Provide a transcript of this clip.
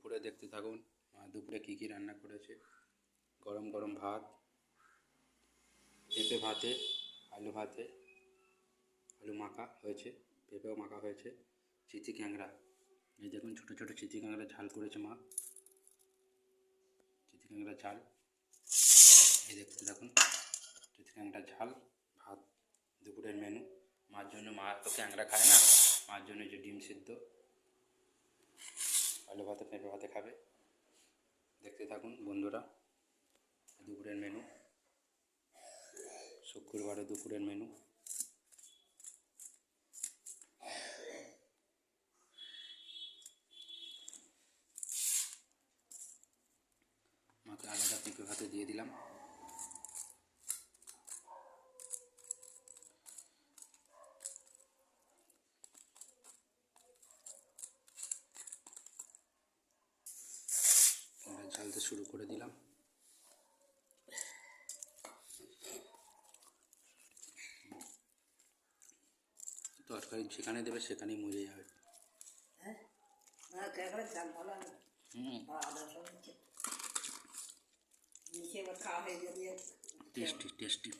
দুপুরে দেখতে থাকুন মা দুপুরে কী কী রান্না করেছে। গরম গরম ভাত, পেঁপে ভাতে, আলু ভাতে, আলু মাখা হয়েছে, পেঁপেও মাখা হয়েছে, চিচি ক্যাংড়া, এই দেখুন ছোটো ছোটো চিচি ক্যাংড়া ঝাল করেছে মা, চিচি ক্যাংড়া ঝাল, এই দেখতে থাকুন চিচি ক্যাংড়া ঝাল ভাত দুপুরের মেনু। মার জন্য, মা তো ক্যাংড়া খায় না, মার জন্য যে ডিম সিদ্ধ, আলু ভাতে পেঁপে ভাতে খাবে। দেখতে থাকুন বন্ধুরা দুপুরের মেনু, শুক্রবারে দুপুরের মেনু। মাকে আলাদা পেঁপে ভাতে দিয়ে দিলাম। ঝালতে শুরু করে দিলাম। তরকারি যেখানে দেবে সেখানেই মজে যাবে। Tasty tasty.